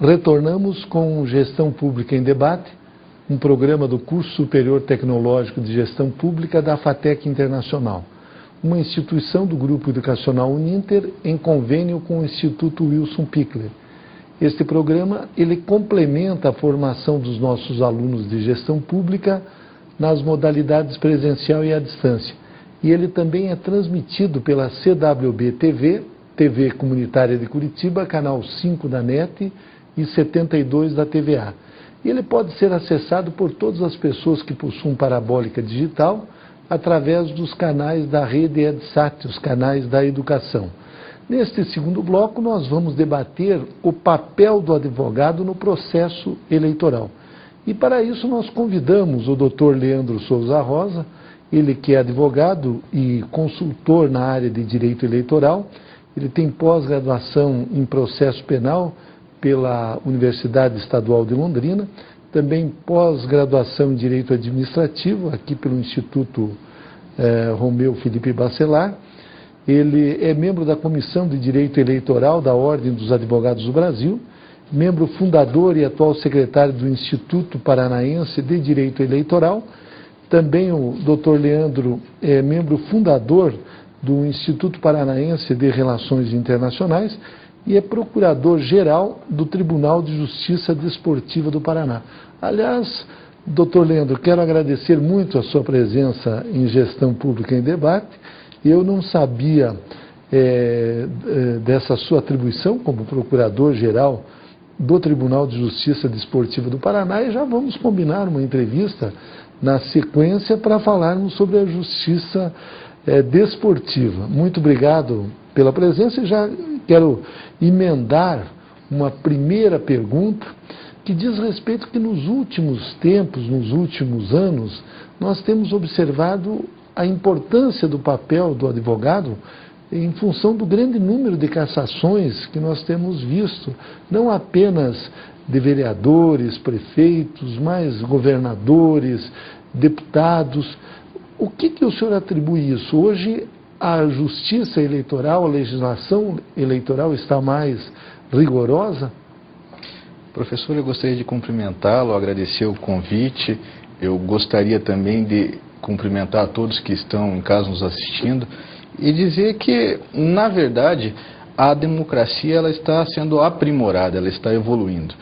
Retornamos com Gestão Pública em Debate, um programa do Curso Superior Tecnológico de Gestão Pública da FATEC Internacional, uma instituição do Grupo Educacional Uninter em convênio com o Instituto Wilson Pickler. Este programa ele complementa a formação dos nossos alunos de gestão pública nas modalidades presencial e à distância. E ele também é transmitido pela CWB TV, TV Comunitária de Curitiba, canal 5 da NET e 72 da TVA. E ele pode ser acessado por todas as pessoas que possuem parabólica digital através dos canais da rede EdSat, os canais da educação. Neste segundo bloco, nós vamos debater o papel do advogado no processo eleitoral. E para isso nós convidamos o Dr. Leandro Souza Rosa, ele que é advogado e consultor na área de direito eleitoral. Ele tem pós-graduação em processo penal pela Universidade Estadual de Londrina, também pós-graduação em direito administrativo, aqui pelo Instituto Romeu Felipe Bacelar. Ele é membro da Comissão de Direito Eleitoral da Ordem dos Advogados do Brasil, membro fundador e atual secretário do Instituto Paranaense de Direito Eleitoral. Também o Dr. Leandro é membro fundador do Instituto Paranaense de Relações Internacionais e é procurador-geral do Tribunal de Justiça Desportiva do Paraná. Aliás, doutor Leandro, quero agradecer muito a sua presença em Gestão Pública em Debate. Eu não sabia dessa sua atribuição como procurador-geral do Tribunal de Justiça Desportiva do Paraná e já vamos combinar uma entrevista na sequência para falarmos sobre a justiça desportiva. Muito obrigado pela presença e já quero emendar uma primeira pergunta que diz respeito que nos últimos tempos, nos últimos anos, nós temos observado a importância do papel do advogado em função do grande número de cassações que nós temos visto, não apenas de vereadores, prefeitos, mas governadores, deputados. O que o senhor atribui isso? Hoje a justiça eleitoral, a legislação eleitoral está mais rigorosa? Professor, eu gostaria de cumprimentá-lo, agradecer o convite. Eu gostaria também de cumprimentar a todos que estão em casa nos assistindo e dizer que, na verdade, a democracia ela está sendo aprimorada, ela está evoluindo.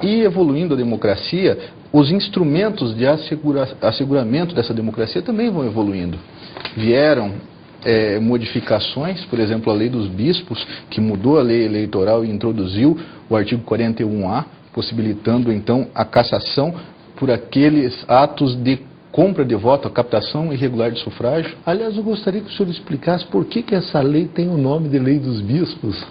E evoluindo a democracia, os instrumentos de asseguramento dessa democracia também vão evoluindo. Vieram modificações, por exemplo, a lei dos bispos, que mudou a lei eleitoral e introduziu o artigo 41A, possibilitando então a cassação por aqueles atos de compra de voto, a captação irregular de sufrágio. Aliás, eu gostaria que o senhor explicasse por que essa lei tem o nome de Lei dos Bispos.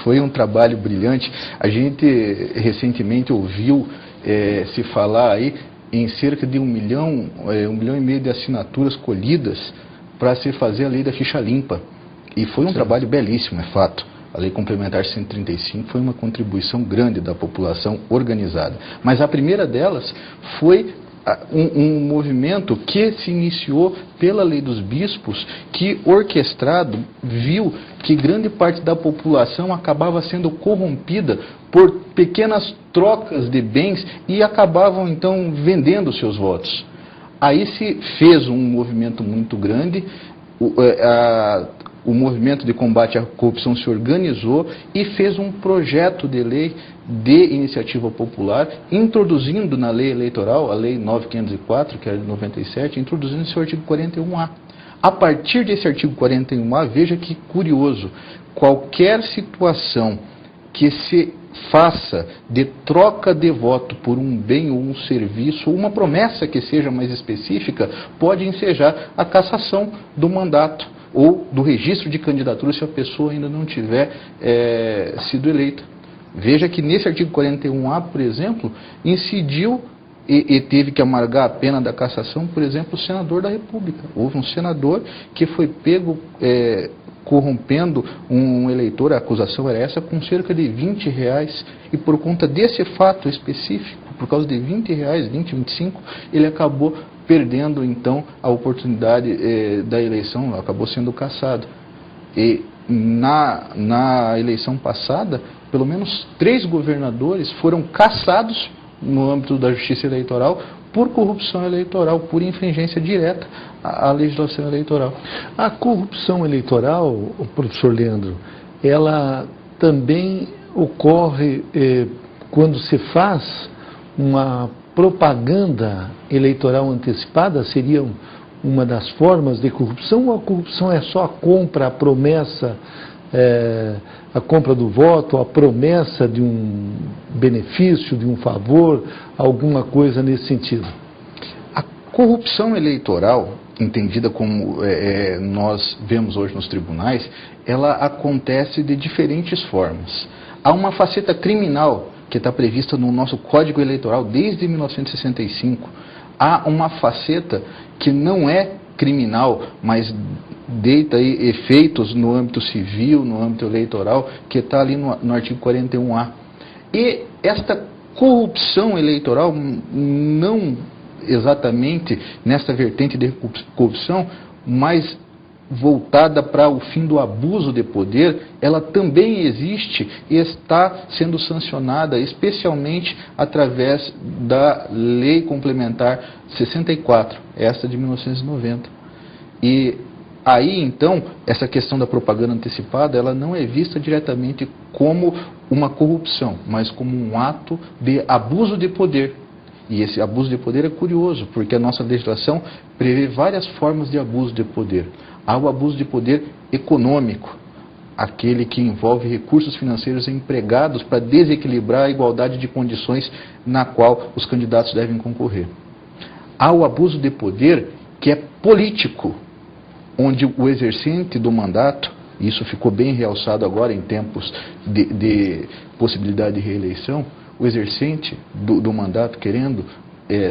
Foi um trabalho brilhante. A gente recentemente ouviu se falar aí em cerca de 1 milhão e meio de assinaturas colhidas para se fazer a lei da ficha limpa. E foi um trabalho belíssimo, é fato. A Lei Complementar 135 foi uma contribuição grande da população organizada. Mas a primeira delas foi um movimento que se iniciou pela Lei dos Bispos, que orquestrado viu que grande parte da população acabava sendo corrompida por pequenas trocas de bens e acabavam então vendendo seus votos. Aí se fez um movimento muito grande, o movimento de combate à corrupção se organizou e fez um projeto de lei de iniciativa popular, introduzindo na lei eleitoral, a lei 9504, que era de 97, introduzindo esse artigo 41A. A partir desse artigo 41A, veja que curioso, qualquer situação que se faça de troca de voto por um bem ou um serviço, ou uma promessa que seja mais específica, pode ensejar a cassação do mandato ou do registro de candidatura se a pessoa ainda não tiver sido eleita. Veja que nesse artigo 41A, por exemplo, incidiu e teve que amargar a pena da cassação, por exemplo, o senador da República. Houve um senador que foi pego corrompendo um eleitor, a acusação era essa, com cerca de R$20, e por conta desse fato específico, por causa de R$20, 20, 25, ele acabou perdendo então a oportunidade da eleição, acabou sendo cassado. E na eleição passada, pelo menos 3 governadores foram cassados no âmbito da justiça eleitoral por corrupção eleitoral, por infringência direta à legislação eleitoral. A corrupção eleitoral, professor Leandro, ela também ocorre quando se faz uma propaganda eleitoral antecipada, seria uma das formas de corrupção, ou a corrupção é só a compra, a promessa, a compra do voto, a promessa de um benefício, de um favor, alguma coisa nesse sentido? A corrupção eleitoral, entendida como nós vemos hoje nos tribunais, ela acontece de diferentes formas. Há uma faceta criminal que está prevista no nosso Código Eleitoral desde 1965. Há uma faceta que não é criminal, mas deita aí efeitos no âmbito civil, no âmbito eleitoral, que está ali no artigo 41A. E esta corrupção eleitoral, não exatamente nesta vertente de corrupção, mas voltada para o fim do abuso de poder, ela também existe e está sendo sancionada especialmente através da Lei Complementar 64, essa de 1990. E aí, então, essa questão da propaganda antecipada, ela não é vista diretamente como uma corrupção, mas como um ato de abuso de poder. E esse abuso de poder é curioso, porque a nossa legislação prevê várias formas de abuso de poder. Há o abuso de poder econômico, aquele que envolve recursos financeiros empregados para desequilibrar a igualdade de condições na qual os candidatos devem concorrer. Há o abuso de poder que é político, onde o exercente do mandato, isso ficou bem realçado agora em tempos de possibilidade de reeleição, o exercente do mandato querendo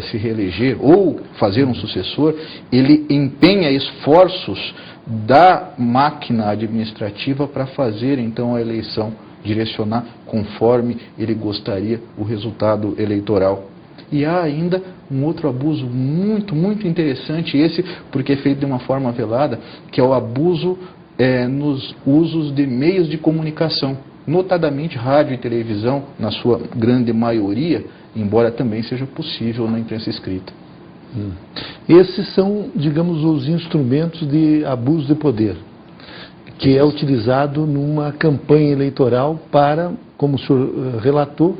se reeleger ou fazer um sucessor, ele empenha esforços da máquina administrativa para fazer então a eleição, direcionar conforme ele gostaria o resultado eleitoral. E há ainda um outro abuso muito, muito interessante, esse porque é feito de uma forma velada, que é o abuso nos usos de meios de comunicação, notadamente rádio e televisão, na sua grande maioria, embora também seja possível na imprensa escrita. Esses são, digamos, os instrumentos de abuso de poder, que é utilizado numa campanha eleitoral para, como o senhor relatou,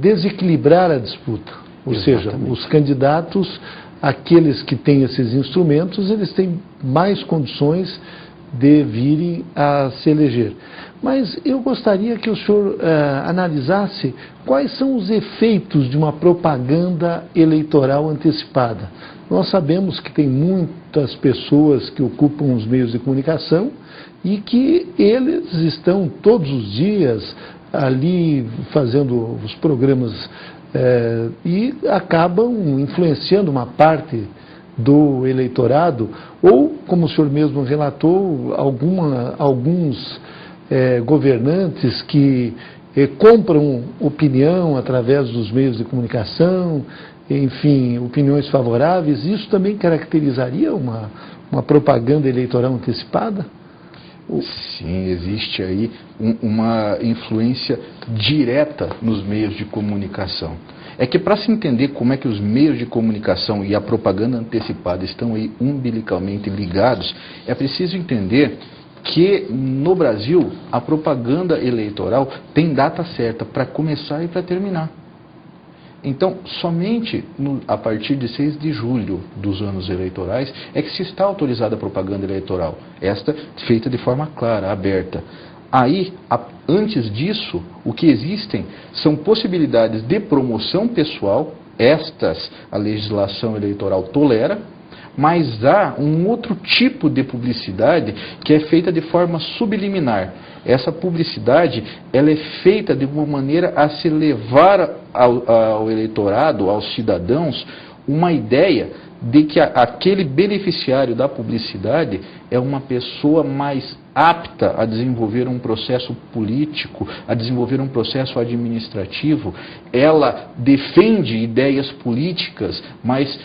desequilibrar a disputa. Ou seja, os candidatos, aqueles que têm esses instrumentos, eles têm mais condições de virem a se eleger. Mas eu gostaria que o senhor analisasse quais são os efeitos de uma propaganda eleitoral antecipada. Nós sabemos que tem muitas pessoas que ocupam os meios de comunicação e que eles estão todos os dias ali fazendo os programas e acabam influenciando uma parte do eleitorado, ou, como o senhor mesmo relatou, alguns governantes que compram opinião através dos meios de comunicação, enfim, opiniões favoráveis. Isso também caracterizaria uma propaganda eleitoral antecipada? Sim, existe aí uma influência direta nos meios de comunicação. É que para se entender como é que os meios de comunicação e a propaganda antecipada estão aí umbilicalmente ligados, é preciso entender que no Brasil a propaganda eleitoral tem data certa para começar e para terminar. Então, somente a partir de 6 de julho dos anos eleitorais é que se está autorizada a propaganda eleitoral, esta feita de forma clara, aberta. Aí, antes disso, o que existem são possibilidades de promoção pessoal, estas a legislação eleitoral tolera, mas há um outro tipo de publicidade que é feita de forma subliminar. Essa publicidade ela é feita de uma maneira a se levar ao eleitorado, aos cidadãos, uma ideia de que aquele beneficiário da publicidade é uma pessoa mais apta a desenvolver um processo político, a desenvolver um processo administrativo. Ela defende ideias políticas mais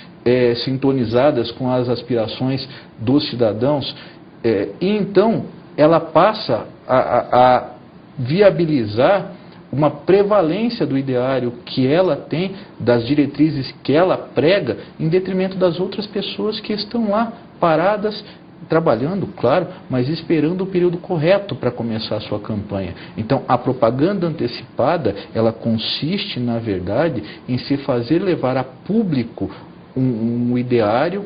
sintonizadas com as aspirações dos cidadãos. E então, ela passa a viabilizar uma prevalência do ideário que ela tem, das diretrizes que ela prega, em detrimento das outras pessoas que estão lá paradas, trabalhando, claro, mas esperando o período correto para começar a sua campanha. Então, a propaganda antecipada, ela consiste, na verdade, em se fazer levar a público um ideário,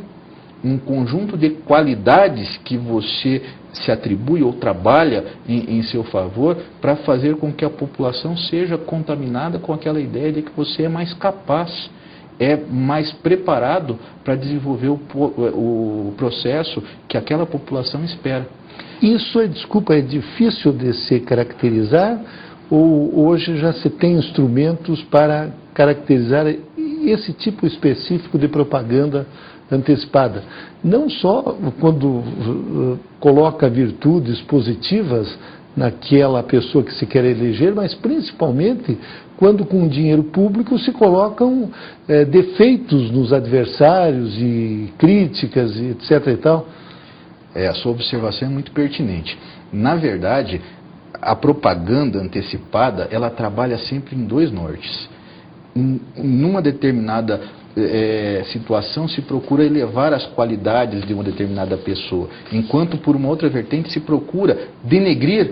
um conjunto de qualidades que você se atribui ou trabalha em seu favor, para fazer com que a população seja contaminada com aquela ideia de que você é mais capaz, é mais preparado para desenvolver o processo que aquela população espera. Isso é difícil de se caracterizar, ou hoje já se tem instrumentos para caracterizar esse tipo específico de propaganda antecipada? Não só quando coloca virtudes positivas naquela pessoa que se quer eleger, mas principalmente quando com dinheiro público se colocam defeitos nos adversários e críticas e etc. e tal. A sua observação é muito pertinente. Na verdade, a propaganda antecipada, ela trabalha sempre em dois nortes. Numa determinada situação se procura elevar as qualidades de uma determinada pessoa, enquanto por uma outra vertente se procura denegrir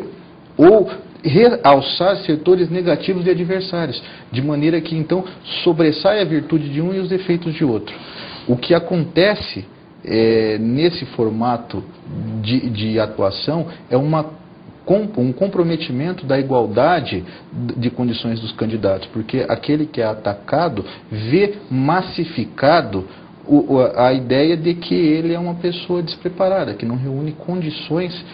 ou realçar setores negativos de adversários, de maneira que então sobressai a virtude de um e os defeitos de outro. O que acontece nesse formato de atuação é um comprometimento da igualdade de condições dos candidatos, porque aquele que é atacado vê massificado a ideia de que ele é uma pessoa despreparada, que não reúne condições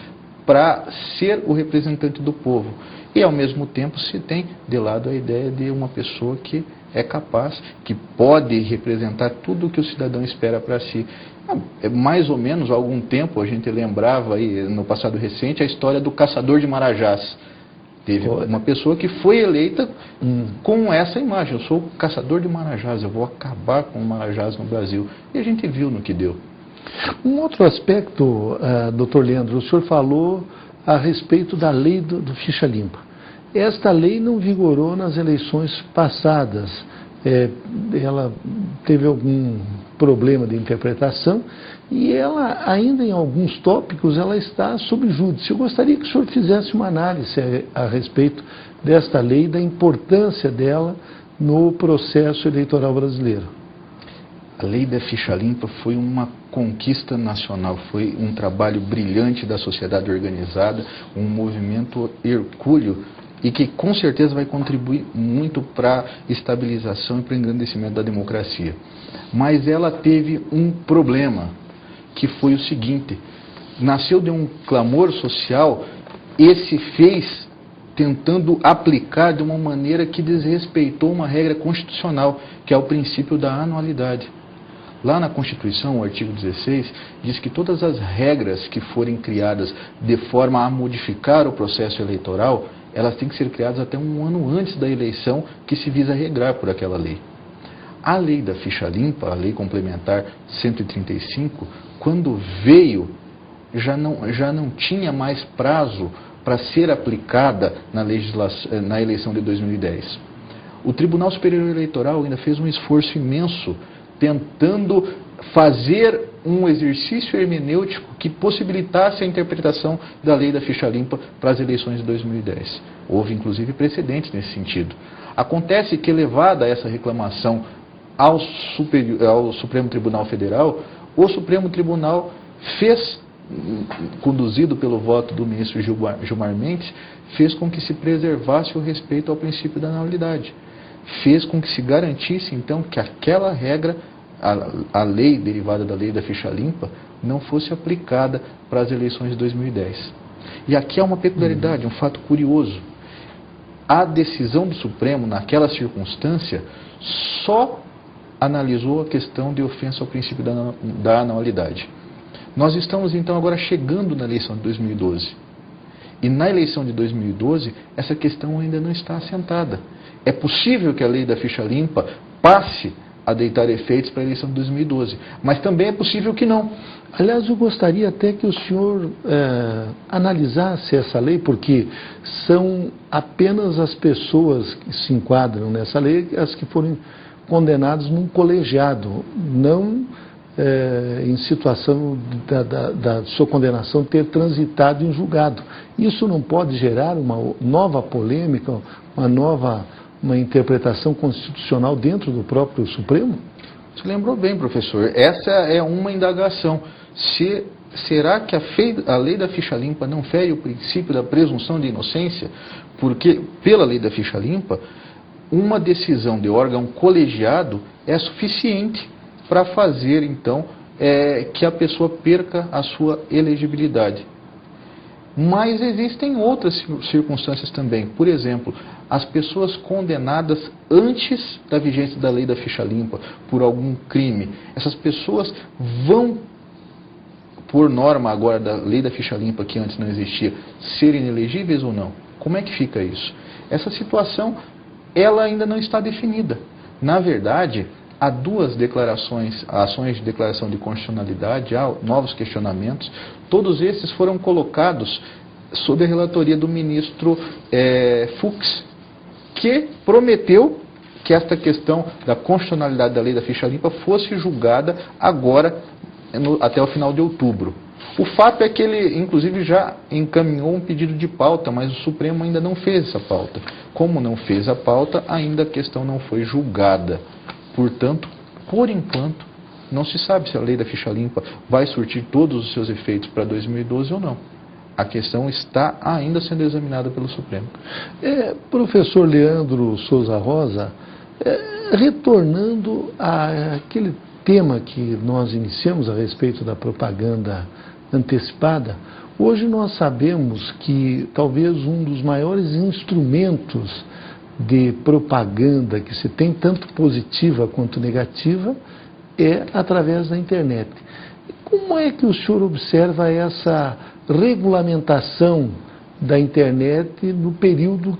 para ser o representante do povo. E, ao mesmo tempo, se tem de lado a ideia de uma pessoa que é capaz, que pode representar tudo o que o cidadão espera para si. Mais ou menos há algum tempo, a gente lembrava aí, no passado recente, a história do caçador de marajás. Teve uma pessoa que foi eleita com essa imagem: eu sou o caçador de marajás, eu vou acabar com o marajás no Brasil. E a gente viu no que deu. Um outro aspecto, Dr. Leandro, o senhor falou a respeito da lei do ficha limpa. Esta lei não vigorou nas eleições passadas. Ela teve algum problema de interpretação e ela, ainda em alguns tópicos, ela está sob júdice. Eu gostaria que o senhor fizesse uma análise a respeito desta lei, da importância dela no processo eleitoral brasileiro. A lei da ficha limpa foi uma conquista nacional, foi um trabalho brilhante da sociedade organizada, um movimento hercúleo e que com certeza vai contribuir muito para a estabilização e para o engrandecimento da democracia. Mas ela teve um problema, que foi o seguinte: nasceu de um clamor social e se fez tentando aplicar de uma maneira que desrespeitou uma regra constitucional, que é o princípio da anualidade. Lá na Constituição, o artigo 16, diz que todas as regras que forem criadas de forma a modificar o processo eleitoral, elas têm que ser criadas até um ano antes da eleição que se visa regrar por aquela lei. A lei da ficha limpa, a lei complementar 135, quando veio, já não tinha mais prazo para ser aplicada na eleição de 2010. O Tribunal Superior Eleitoral ainda fez um esforço imenso tentando fazer um exercício hermenêutico que possibilitasse a interpretação da lei da ficha limpa para as eleições de 2010. Houve, inclusive, precedentes nesse sentido. Acontece que, levada essa reclamação ao Supremo Tribunal Federal, o Supremo Tribunal fez, conduzido pelo voto do ministro Gilmar Mendes, fez com que se preservasse o respeito ao princípio da anualidade. Fez com que se garantisse, então, que aquela regra, a lei derivada da lei da ficha limpa, não fosse aplicada para as eleições de 2010. E aqui há uma peculiaridade, um fato curioso. A decisão do Supremo, naquela circunstância, só analisou a questão de ofensa ao princípio da anualidade. Nós estamos, então, agora chegando na eleição de 2012. E na eleição de 2012, essa questão ainda não está assentada. É possível que a lei da ficha limpa passe a deitar efeitos para a eleição de 2012. Mas também é possível que não. Aliás, eu gostaria até que o senhor analisasse essa lei, porque são apenas as pessoas que se enquadram nessa lei as que foram condenadas num colegiado, não em situação da sua condenação ter transitado em julgado. Isso não pode gerar uma nova polêmica, uma interpretação constitucional dentro do próprio Supremo? Você lembrou bem, professor. Essa é uma indagação. Será que a lei da ficha limpa não fere o princípio da presunção de inocência? Porque, pela lei da ficha limpa, uma decisão de órgão colegiado é suficiente para fazer, então, que a pessoa perca a sua elegibilidade. Mas existem outras circunstâncias também. Por exemplo, as pessoas condenadas antes da vigência da lei da ficha limpa por algum crime, essas pessoas vão, por norma agora da lei da ficha limpa, que antes não existia, serem inelegíveis ou não? Como é que fica isso? Essa situação, ela ainda não está definida. Na verdade, há duas ações de declaração de constitucionalidade, há novos questionamentos. Todos esses foram colocados sob a relatoria do ministro Fux, que prometeu que esta questão da constitucionalidade da lei da ficha limpa fosse julgada agora, até o final de outubro. O fato é que ele, inclusive, já encaminhou um pedido de pauta, mas o Supremo ainda não fez essa pauta. Como não fez a pauta, ainda a questão não foi julgada. Portanto, por enquanto, não se sabe se a lei da ficha limpa vai surtir todos os seus efeitos para 2012 ou não. A questão está ainda sendo examinada pelo Supremo. Professor Leandro Souza Rosa, retornando àquele tema que nós iniciamos a respeito da propaganda antecipada, hoje nós sabemos que talvez um dos maiores instrumentos de propaganda que se tem, tanto positiva quanto negativa, é através da internet. Como é que o senhor observa essa regulamentação da internet no período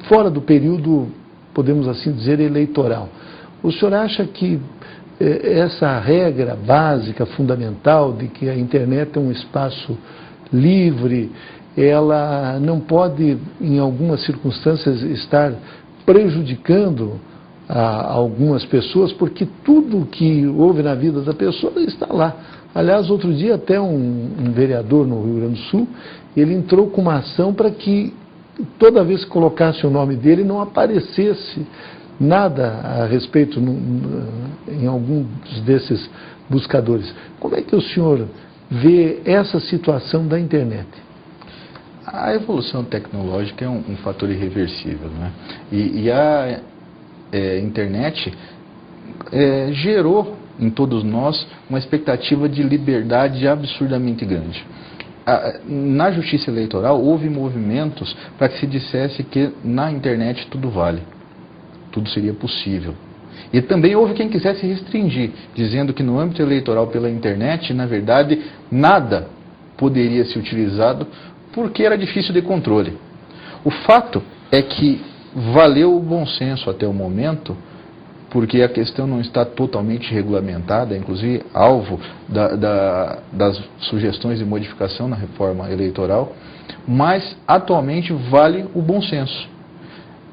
fora do período, podemos assim dizer, eleitoral? O senhor acha que essa regra básica, fundamental, de que a internet é um espaço livre, ela não pode, em algumas circunstâncias, estar prejudicando a algumas pessoas, porque tudo que houve na vida da pessoa está lá. Aliás, outro dia até um vereador no Rio Grande do Sul, ele entrou com uma ação para que toda vez que colocasse o nome dele não aparecesse nada a respeito em algum desses buscadores. Como é que o senhor vê essa situação da internet? A evolução tecnológica é um fator irreversível, né? E a internet gerou em todos nós uma expectativa de liberdade absurdamente grande. Na justiça eleitoral houve movimentos para que se dissesse que na internet tudo vale, tudo seria possível. E também houve quem quisesse restringir, dizendo que no âmbito eleitoral pela internet, na verdade, nada poderia ser utilizado porque era difícil de controle. O fato é que valeu o bom senso até o momento, porque a questão não está totalmente regulamentada, inclusive alvo das sugestões de modificação na reforma eleitoral, mas atualmente vale o bom senso.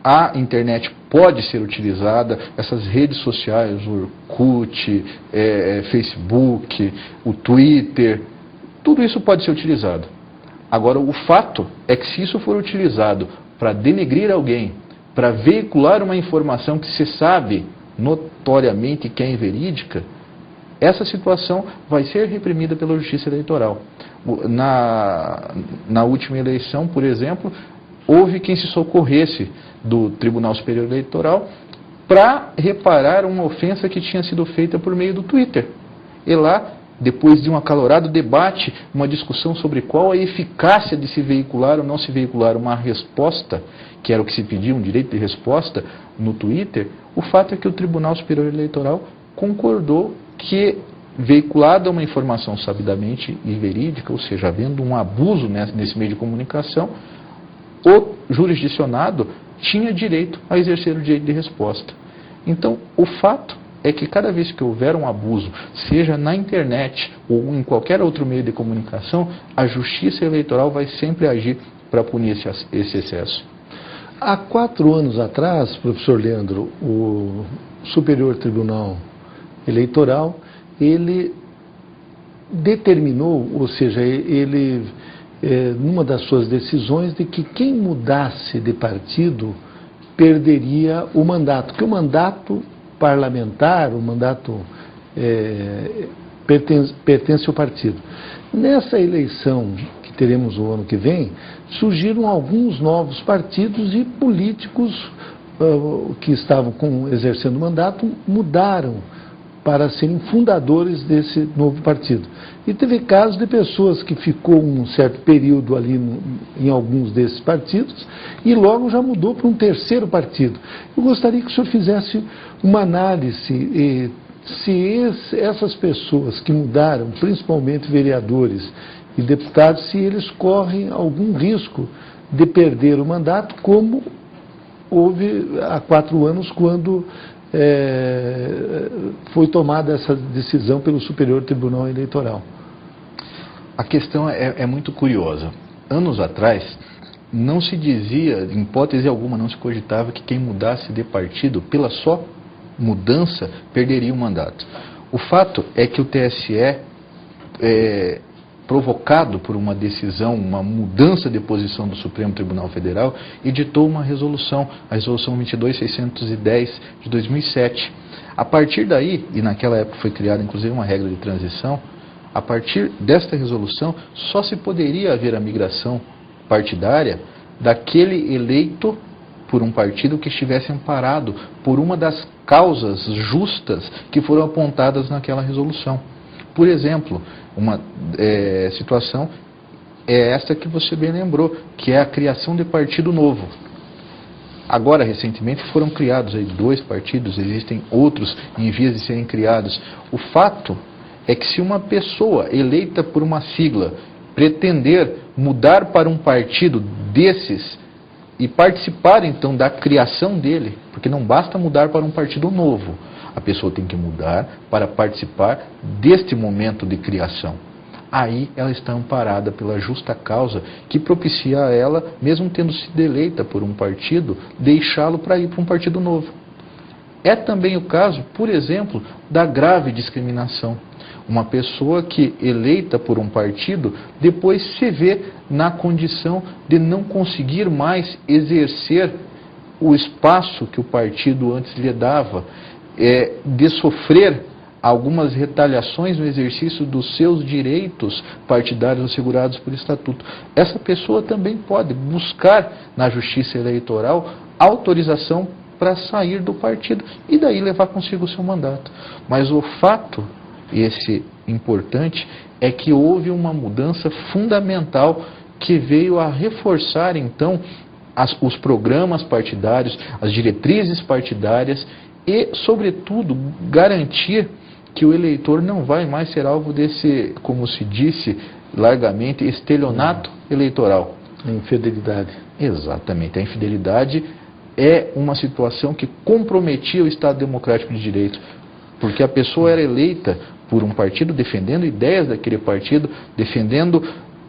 A internet pode ser utilizada, essas redes sociais, o Orkut, Facebook, o Twitter, tudo isso pode ser utilizado. Agora, o fato é que se isso for utilizado para denegrir alguém, para veicular uma informação que se sabe notoriamente que é inverídica, essa situação vai ser reprimida pela Justiça Eleitoral. Na última eleição, por exemplo, houve quem se socorresse do Tribunal Superior Eleitoral para reparar uma ofensa que tinha sido feita por meio do Twitter. E lá, depois de um acalorado debate, uma discussão sobre qual a eficácia de se veicular ou não se veicular uma resposta, que era o que se pedia, um direito de resposta no Twitter, o fato é que o Tribunal Superior Eleitoral concordou que, veiculada uma informação sabidamente inverídica, ou seja, havendo um abuso nesse meio de comunicação, o jurisdicionado tinha direito a exercer o direito de resposta. Então, o fato é que cada vez que houver um abuso, seja na internet ou em qualquer outro meio de comunicação, a Justiça Eleitoral vai sempre agir para punir esse excesso. Há 4 anos atrás, professor Leandro, o Superior Tribunal Eleitoral, ele determinou, ou seja, ele, numa das suas decisões, de que quem mudasse de partido perderia o mandato, que o mandato parlamentar, o mandato pertence ao partido. Nessa eleição que teremos o ano que vem, surgiram alguns novos partidos e políticos que estavam exercendo mandato mudaram para serem fundadores desse novo partido. E teve casos de pessoas que ficou um certo período ali em alguns desses partidos e logo já mudou para um terceiro partido. Eu gostaria que o senhor fizesse uma análise se essas pessoas que mudaram, principalmente vereadores e deputados, se eles correm algum risco de perder o mandato, como houve há 4 anos, quando foi tomada essa decisão pelo Superior Tribunal Eleitoral. A questão é muito curiosa. Anos atrás, não se dizia, em hipótese alguma, não se cogitava que quem mudasse de partido, pela só mudança, perderia o mandato. O fato é que o TSE, provocado por uma decisão, uma mudança de posição do Supremo Tribunal Federal, editou uma resolução, a resolução 22.610 de 2007. A partir daí, e naquela época foi criada inclusive uma regra de transição, a partir desta resolução só se poderia haver a migração partidária daquele eleito por um partido que estivesse amparado por uma das causas justas que foram apontadas naquela resolução. Por exemplo, uma situação é esta que você bem lembrou, que é a criação de partido novo. Agora, recentemente, foram criados aí 2 partidos, existem outros em vias de serem criados. O fato é que se uma pessoa eleita por uma sigla pretender mudar para um partido desses e participar então da criação dele, porque não basta mudar para um partido novo, a pessoa tem que mudar para participar deste momento de criação. Aí ela está amparada pela justa causa que propicia a ela, mesmo tendo sido eleita por um partido, deixá-lo para ir para um partido novo. É também o caso, por exemplo, da grave discriminação. Uma pessoa que, eleita por um partido, depois se vê na condição de não conseguir mais exercer o espaço que o partido antes lhe dava, de sofrer algumas retaliações no exercício dos seus direitos partidários assegurados por estatuto. Essa pessoa também pode buscar na Justiça Eleitoral autorização para sair do partido e daí levar consigo o seu mandato. Mas o fato, esse importante, é que houve uma mudança fundamental que veio a reforçar então os programas partidários, as diretrizes partidárias e, sobretudo, garantir que o eleitor não vai mais ser alvo desse, como se disse largamente, estelionato eleitoral. A infidelidade. Exatamente. A infidelidade é uma situação que comprometia o Estado Democrático de Direito, porque a pessoa era eleita por um partido, defendendo ideias daquele partido, defendendo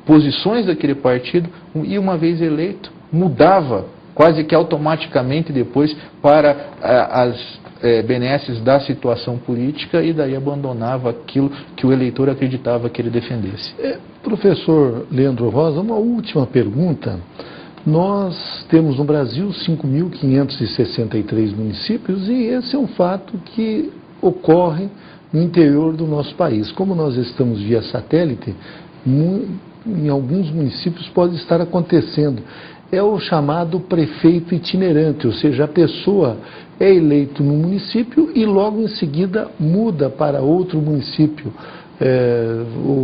posições daquele partido, e uma vez eleito, mudava quase que automaticamente depois para as benesses da situação política e daí abandonava aquilo que o eleitor acreditava que ele defendesse. Professor Leandro Rosa, uma última pergunta. Nós temos no Brasil 5.563 municípios e esse é um fato que ocorre no interior do nosso país. Como nós estamos via satélite, em alguns municípios pode estar acontecendo. É o chamado prefeito itinerante, ou seja, a pessoa é eleita no município e logo em seguida muda para outro município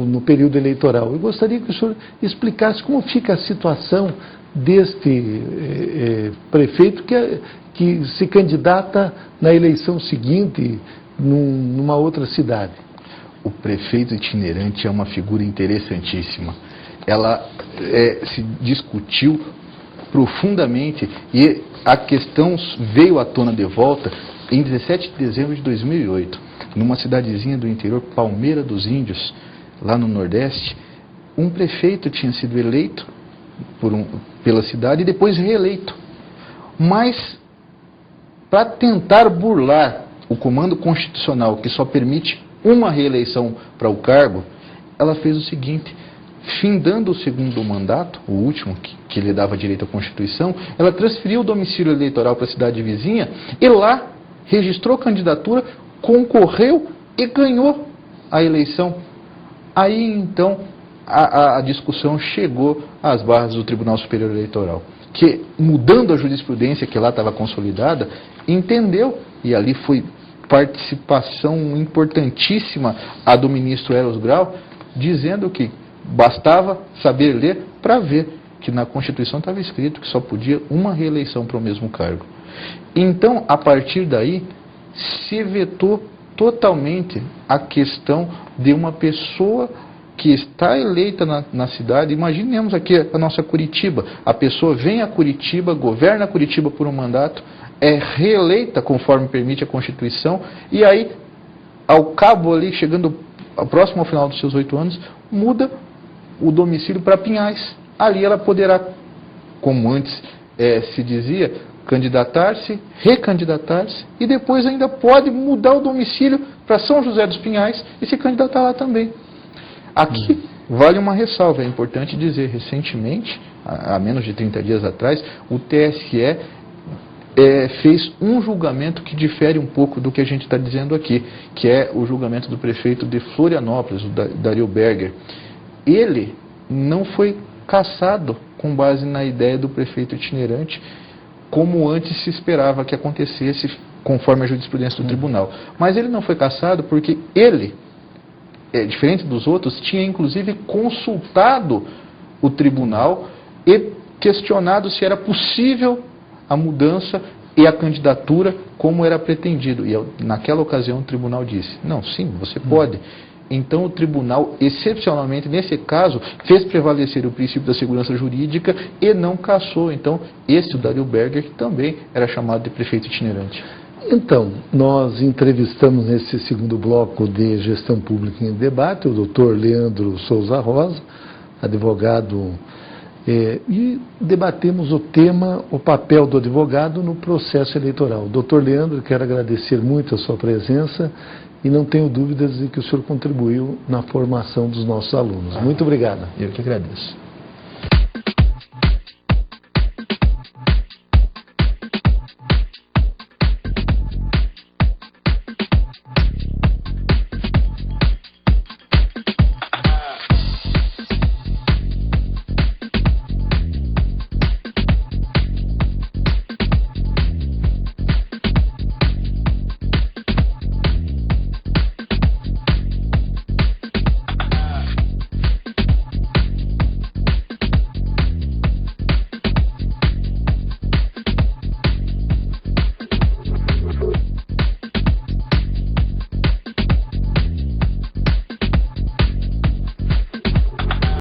no período eleitoral. Eu gostaria que o senhor explicasse como fica a situação deste prefeito que se candidata na eleição seguinte numa outra cidade. O prefeito itinerante é uma figura interessantíssima. Ela se discutiu profundamente e a questão veio à tona de volta em 17 de dezembro de 2008, numa cidadezinha do interior, Palmeira dos Índios, lá no Nordeste, um prefeito tinha sido eleito pela cidade e depois reeleito. Mas, para tentar burlar o comando constitucional, que só permite uma reeleição para o cargo, ela fez o seguinte: findando o segundo mandato, o último que lhe dava direito à Constituição, ela transferiu o domicílio eleitoral para a cidade vizinha e lá registrou candidatura, concorreu e ganhou a eleição. Aí então a discussão chegou às barras do Tribunal Superior Eleitoral, que, mudando a jurisprudência que lá estava consolidada, entendeu, e ali foi participação importantíssima a do ministro Eros Grau, dizendo que bastava saber ler para ver que na Constituição estava escrito que só podia uma reeleição para o mesmo cargo. Então, a partir daí, se vetou totalmente a questão de uma pessoa que está eleita na cidade. Imaginemos aqui a nossa Curitiba. A pessoa vem a Curitiba, governa Curitiba por um mandato, é reeleita conforme permite a Constituição, e aí, ao cabo ali, chegando próximo ao final dos seus 8 anos, muda o domicílio para Pinhais. Ali ela poderá, como antes se dizia, candidatar-se, recandidatar-se, e depois ainda pode mudar o domicílio para São José dos Pinhais e se candidatar lá também. Aqui vale uma ressalva, é importante dizer, recentemente, há menos de 30 dias atrás, o TSE fez um julgamento que difere um pouco do que a gente está dizendo aqui, que é o julgamento do prefeito de Florianópolis, o Dario Berger. Ele não foi cassado com base na ideia do prefeito itinerante, como antes se esperava que acontecesse, conforme a jurisprudência do tribunal. Mas ele não foi cassado porque ele, diferente dos outros, tinha inclusive consultado o tribunal e questionado se era possível a mudança e a candidatura como era pretendido. E naquela ocasião o tribunal disse: não, sim, você pode. Então o tribunal, excepcionalmente nesse caso, fez prevalecer o princípio da segurança jurídica e não cassou. Então esse, o Dario Berger, que também era chamado de prefeito itinerante. Então, nós entrevistamos nesse segundo bloco de Gestão Pública em Debate o Dr. Leandro Souza Rosa, advogado, e debatemos o tema, o papel do advogado no processo eleitoral. Dr. Leandro, quero agradecer muito a sua presença e não tenho dúvidas de que o senhor contribuiu na formação dos nossos alunos. Muito obrigado. Eu que agradeço.